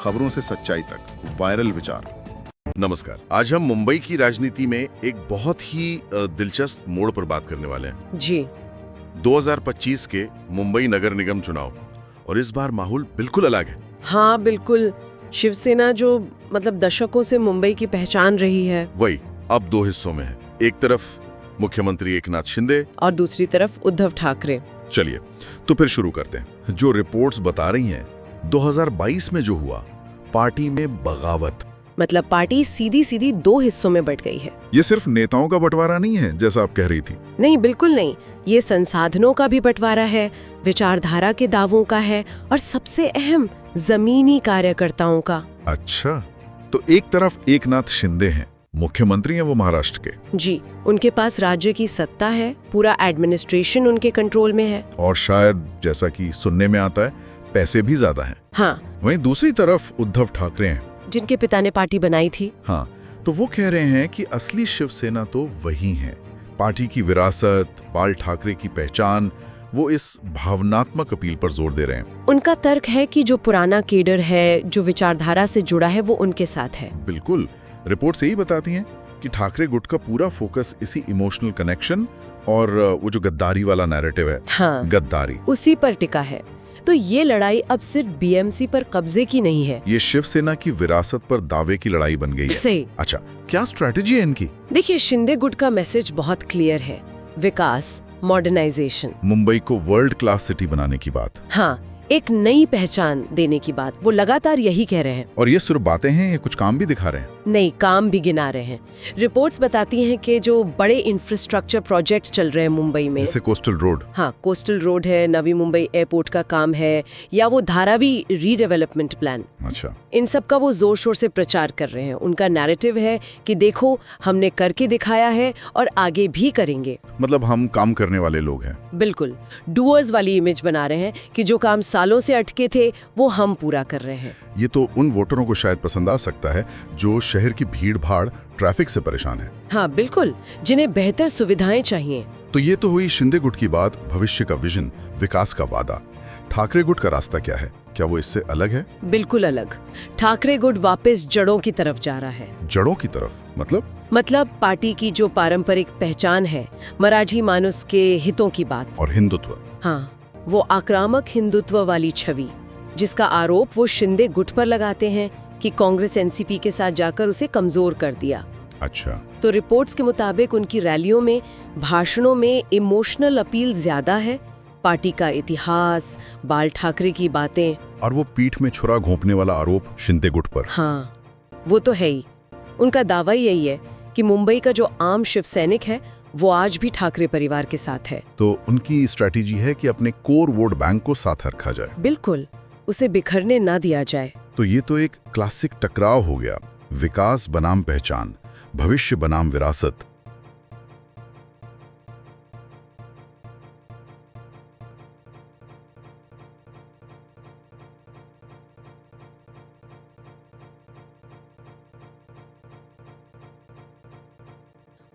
खबरों से सच्चाई तक, वायरल विचार। नमस्कार, आज हम मुंबई की राजनीति में एक बहुत ही दिलचस्प मोड़ पर बात करने वाले हैं। जी 2025 के मुंबई नगर निगम चुनाव, और इस बार माहौल बिल्कुल अलग है। हाँ बिल्कुल। शिवसेना जो दशकों से मुंबई की पहचान रही है, वही अब दो हिस्सों में है। एक तरफ मुख्यमंत्री एकनाथ शिंदे और दूसरी तरफ उद्धव ठाकरे। चलिए तो फिर शुरू करते हैं। जो रिपोर्ट्स बता रही हैं 2022 में जो हुआ, पार्टी में बगावत, पार्टी सीधी सीधी दो हिस्सों में बट गई है। ये सिर्फ नेताओं का बंटवारा नहीं है जैसा आप कह रही थी। नहीं, बिल्कुल नहीं। ये संसाधनों का भी बंटवारा है, विचारधारा के दावों का है, और सबसे अहम जमीनी कार्यकर्ताओं का। अच्छा, तो एक तरफ एकनाथ शिंदे हैं, मुख्यमंत्री हैं वो महाराष्ट्र के। जी, उनके पास राज्य की सत्ता है, पूरा एडमिनिस्ट्रेशन उनके कंट्रोल में है, और शायद जैसा कि सुनने में आता है पैसे भी ज्यादा हैं। हाँ। वहीं दूसरी तरफ उद्धव ठाकरे हैं, जिनके पिता ने पार्टी बनाई थी। हाँ, तो वो कह रहे हैं कि असली शिवसेना तो वही है। पार्टी की विरासत, बाल ठाकरे की पहचान, वो इस भावनात्मक अपील पर जोर दे रहे हैं। उनका तर्क है कि जो पुराना केडर है, जो विचारधारा से जुड़ा है, वो उनके साथ है। बिल्कुल, रिपोर्ट्स यही बताती हैं कि ठाकरे गुट का पूरा फोकस इसी इमोशनल कनेक्शन और वो जो गद्दारी वाला नैरेटिव है, हाँ, गद्दारी, उसी पर टिका है। तो ये लड़ाई अब सिर्फ बीएमसी पर कब्जे की नहीं है, ये शिवसेना की विरासत पर दावे की लड़ाई बन गई है। सही। अच्छा, क्या स्ट्रैटेजी है इनकी? देखिए, शिंदे गुट का मैसेज बहुत क्लियर है, विकास, मॉडर्नाइजेशन, मुंबई को वर्ल्ड क्लास सिटी बनाने की बात। हाँ, एक नई पहचान देने की बात। वो लगातार यही कह रहे हैं। और ये सिर्फ बातें हैं या कुछ काम भी दिखा रहे हैं? नहीं, काम भी गिना रहे हैं। रिपोर्ट्स बताती हैं कि जो बड़े इंफ्रास्ट्रक्चर प्रोजेक्ट चल रहे हैं मुंबई में, जैसे कोस्टल रोड। हाँ, कोस्टल रोड है, नवी मुंबई एयरपोर्ट का काम है, या वो धारावी रीडेवलपमेंट प्लान। अच्छा, इन सब का वो जोर शोर से प्रचार कर रहे हैं। उनका नैरेटिव है कि देखो, हमने करके दिखाया है और आगे भी करेंगे। मतलब हम काम करने वाले लोग हैं। बिल्कुल, डूअर्स वाली इमेज बना रहे हैं कि जो काम सालों से अटके थे वो हम पूरा कर रहे हैं। ये तो उन वोटरों को शायद पसंद आ सकता है जो शहर की भीड़ भाड़, ट्रैफिक से परेशान है। हाँ बिल्कुल, जिन्हें बेहतर सुविधाएं चाहिए। तो ये तो हुई शिंदे गुट की बात, भविष्य का विजन, विकास का वादा। ठाकरे गुट का रास्ता क्या है? क्या वो इससे अलग है? बिल्कुल अलग। ठाकरे गुट वापस जड़ों की तरफ जा रहा है। जड़ों की तरफ मतलब पार्टी की जो पारंपरिक पहचान है, मराठी मानुस के हितों की बात, और हिंदुत्व। हाँ, वो आक्रामक हिंदुत्व वाली छवि, जिसका आरोप वो शिंदे गुट पर लगाते हैं कि कांग्रेस एनसीपी के साथ जाकर उसे कमजोर कर दिया। अच्छा, तो रिपोर्ट्स के मुताबिक उनकी रैलियों में, भाषणों में इमोशनल अपील ज्यादा है। पार्टी का इतिहास, बाल ठाकरे की बातें, और वो पीठ में छुरा घोंपने वाला आरोप शिंदे गुट पर। हाँ, वो तो है ही। उनका दावा यही है कि मुंबई का जो आम शिव सैनिक है, वो आज भी ठाकरे परिवार के साथ है। तो उनकी स्ट्रैटेजी है कि अपने कोर वोट बैंक को साथ रखा जाए। बिल्कुल, उसे बिखरने ना दिया जाए। तो ये तो एक क्लासिक टकराव हो गया, विकास बनाम पहचान, भविष्य बनाम विरासत।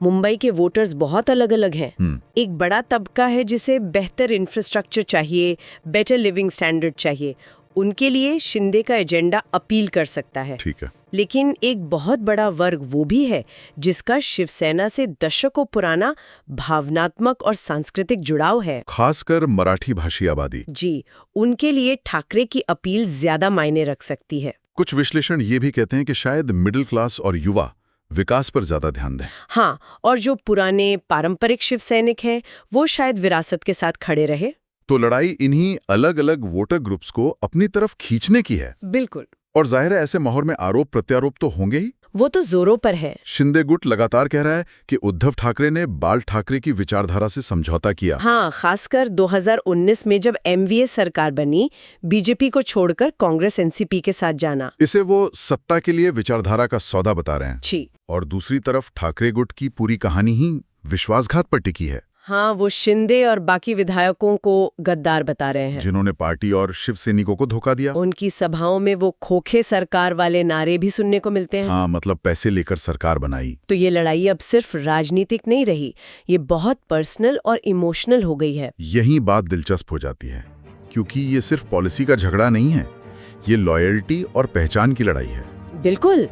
मुंबई के वोटर्स बहुत अलग अलग हैं। एक बड़ा तबका है जिसे बेहतर इंफ्रास्ट्रक्चर चाहिए, बेटर लिविंग स्टैंडर्ड चाहिए। उनके लिए शिंदे का एजेंडा अपील कर सकता है। ठीक है। लेकिन एक बहुत बड़ा वर्ग वो भी है जिसका शिवसेना से दशकों पुराना भावनात्मक और सांस्कृतिक जुड़ाव है, खासकर मराठी भाषी आबादी। जी, उनके लिए ठाकरे की अपील ज्यादा मायने रख सकती है। कुछ विश्लेषण ये भी कहते हैं कि शायद मिडिल क्लास और युवा विकास पर ज्यादा ध्यान दें। हाँ, और जो पुराने पारंपरिक शिव सैनिक हैं, वो शायद विरासत के साथ खड़े रहे। तो लड़ाई इन्हीं अलग अलग वोटर ग्रुप्स को अपनी तरफ खींचने की है। बिल्कुल। और जाहिर है ऐसे माहौल में आरोप प्रत्यारोप तो होंगे ही। वो तो जोरों पर है। शिंदे गुट लगातार कह रहा है कि उद्धव ठाकरे ने बाल ठाकरे की विचारधारा से समझौता किया। हाँ, खासकर 2019 में जब एमवीएस सरकार बनी, बीजेपी को छोड़कर कांग्रेस एनसीपी के साथ जाना। इसे वो सत्ता के लिए विचारधारा का सौदा बता रहे हैं। जी। और दूसरी तरफ ठाकरे गुट की पूरी कहानी ही विश्वासघात पर टिकी है। हाँ, वो शिंदे और बाकी विधायकों को गद्दार बता रहे हैं, जिन्होंने पार्टी और शिव सैनिकों को धोखा दिया। उनकी सभाओं में वो खोखे सरकार वाले नारे भी सुनने को मिलते हैं। हाँ, मतलब पैसे लेकर सरकार बनाई। तो ये लड़ाई अब सिर्फ राजनीतिक नहीं रही, ये बहुत पर्सनल और इमोशनल हो गई है। यही बात दिलचस्प हो जाती है, क्योंकि ये सिर्फ पॉलिसी का झगड़ा नहीं है, ये लॉयल्टी और पहचान की लड़ाई है। बिल्कुल,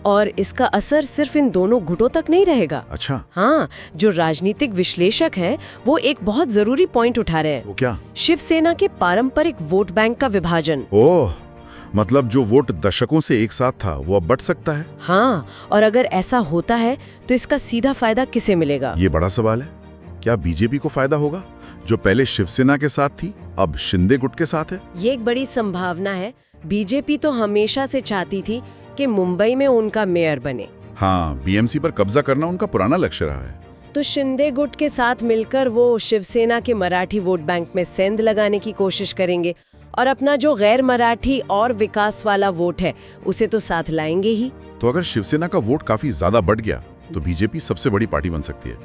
और इसका असर सिर्फ इन दोनों गुटों तक नहीं रहेगा। अच्छा, हाँ, जो राजनीतिक विश्लेषक हैं वो एक बहुत जरूरी पॉइंट उठा रहे हैं। वो क्या? शिवसेना के पारंपरिक वोट बैंक का विभाजन। ओह, मतलब जो वोट दशकों से एक साथ था वो अब बट सकता है। हाँ, और अगर ऐसा होता है तो इसका सीधा फायदा किसे मिलेगा? ये बड़ा सवाल है। क्या बीजेपी को फायदा होगा, जो पहले शिवसेना के साथ थी अब शिंदे गुट के साथ है? ये एक बड़ी संभावना है। बीजेपी तो हमेशा से चाहती थी कि मुंबई में उनका मेयर बने। हाँ, बीएमसी पर कब्जा करना उनका पुराना लक्ष्य रहा है। तो शिंदे गुट के साथ मिलकर वो शिवसेना के मराठी वोट बैंक में सेंध लगाने की कोशिश करेंगे और अपना जो गैर मराठी और विकास वाला वोट है उसे तो साथ लाएंगे ही। तो अगर शिवसेना का वोट काफी ज्यादा बढ़ गया तो बीजेपी सबसे बड़ी पार्टी बन सकती है।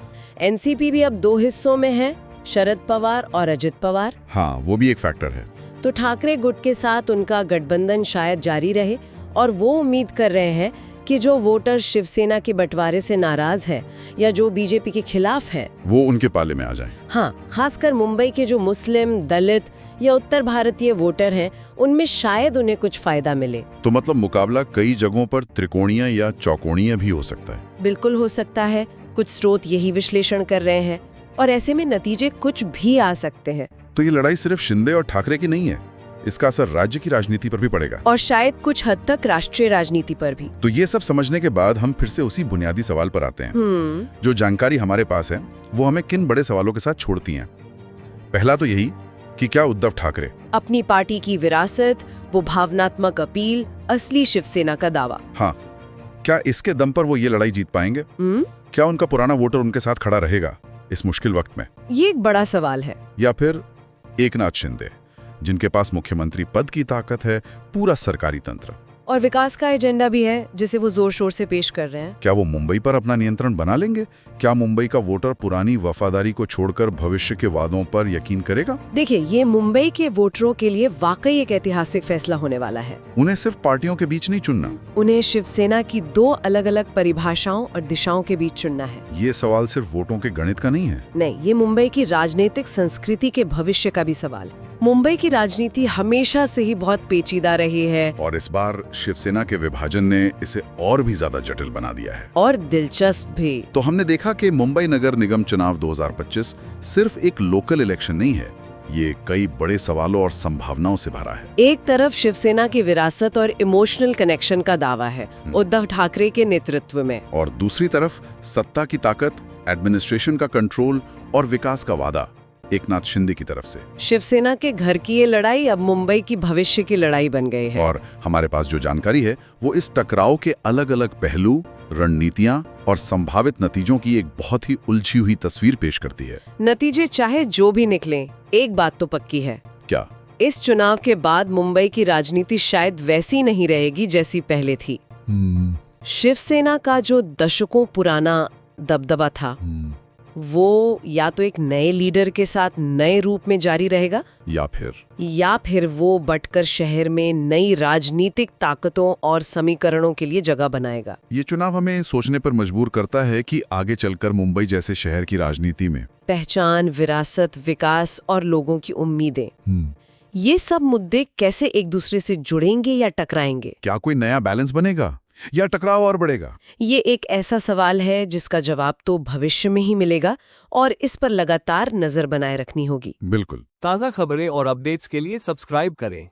एनसीपी भी अब 2 हिस्सों में है, शरद पवार और अजित पवार। हाँ, वो भी एक फैक्टर है। तो ठाकरे गुट के साथ उनका गठबंधन शायद जारी रहे और वो उम्मीद कर रहे हैं कि जो वोटर शिवसेना के बंटवारे से नाराज है या जो बीजेपी के खिलाफ है वो उनके पाले में आ जाए। हाँ, खासकर मुंबई के जो मुस्लिम, दलित या उत्तर भारतीय वोटर हैं उनमें शायद उन्हें कुछ फायदा मिले। तो मतलब मुकाबला कई जगहों पर त्रिकोणीय या चौकोणीय भी हो सकता है। बिल्कुल हो सकता है, कुछ स्रोत यही विश्लेषण कर रहे हैं और ऐसे में नतीजे कुछ भी आ सकते हैं। तो ये लड़ाई सिर्फ शिंदे और ठाकरे की नहीं है, इसका असर राज्य की राजनीति पर भी पड़ेगा और शायद कुछ हद तक राष्ट्रीय राजनीति पर भी। तो ये सब समझने के बाद हम फिर से उसी बुनियादी सवाल पर आते हैं। जो जानकारी हमारे पास है वो हमें किन बड़े सवालों के साथ छोड़ती है। पहला तो यही कि क्या उद्धव ठाकरे अपनी पार्टी की विरासत, वो भावनात्मक अपील, असली शिवसेना का दावा, हाँ, क्या इसके दम पर वो ये लड़ाई जीत पाएंगे? क्या उनका पुराना वोटर उनके साथ खड़ा रहेगा इस मुश्किल वक्त में? ये एक बड़ा सवाल है। या फिर एकनाथ शिंदे, जिनके पास मुख्यमंत्री पद की ताकत है, पूरा सरकारी तंत्र और विकास का एजेंडा भी है जिसे वो जोर शोर से पेश कर रहे हैं, क्या वो मुंबई पर अपना नियंत्रण बना लेंगे? क्या मुंबई का वोटर पुरानी वफादारी को छोड़कर भविष्य के वादों पर यकीन करेगा? देखिए, ये मुंबई के वोटरों के लिए वाकई एक ऐतिहासिक फैसला होने वाला है। उन्हें सिर्फ पार्टियों के बीच नहीं चुनना, उन्हें शिवसेना की 2 अलग-अलग परिभाषाओं और दिशाओं के बीच चुनना है। ये सवाल सिर्फ वोटों के गणित का नहीं है। नहीं, ये मुंबई की राजनीतिक संस्कृति के भविष्य का भी सवाल है। मुंबई की राजनीति हमेशा से ही बहुत पेचीदा रही है और इस बार शिवसेना के विभाजन ने इसे और भी ज्यादा जटिल बना दिया है और दिलचस्प भी। तो हमने देखा कि मुंबई नगर निगम चुनाव 2025 सिर्फ एक लोकल इलेक्शन नहीं है, ये कई बड़े सवालों और संभावनाओं से भरा है। एक तरफ शिवसेना की विरासत और इमोशनल कनेक्शन का दावा है उद्धव ठाकरे के नेतृत्व में, और दूसरी तरफ सत्ता की ताकत, एडमिनिस्ट्रेशन का कंट्रोल और विकास का वादा एकनाथ शिंदे की तरफ से। शिवसेना के घर की ये लड़ाई अब मुंबई की भविष्य की लड़ाई बन गई है। और हमारे पास जो जानकारी है वो इस टकराव के अलग अलग पहलू, रणनीतियां और संभावित नतीजों की एक बहुत ही उलझी हुई तस्वीर पेश करती है। नतीजे चाहे जो भी निकलें, एक बात तो पक्की है। क्या? इस चुनाव के बाद मुंबई की राजनीति शायद वैसी नहीं रहेगी जैसी पहले थी। शिवसेना का जो दशकों पुराना दबदबा था वो या तो एक नए लीडर के साथ नए रूप में जारी रहेगा या फिर वो बटकर शहर में नई राजनीतिक ताकतों और समीकरणों के लिए जगह बनाएगा। ये चुनाव हमें सोचने पर मजबूर करता है कि आगे चलकर मुंबई जैसे शहर की राजनीति में पहचान, विरासत, विकास और लोगों की उम्मीदें, ये सब मुद्दे कैसे एक दूसरे से जुड़ेंगे या टकराएंगे? क्या कोई नया बैलेंस बनेगा या टकराव और बढ़ेगा? ये एक ऐसा सवाल है जिसका जवाब तो भविष्य में ही मिलेगा और इस पर लगातार नजर बनाए रखनी होगी। बिल्कुल। ताज़ा खबरें और अपडेट्स के लिए सब्सक्राइब करें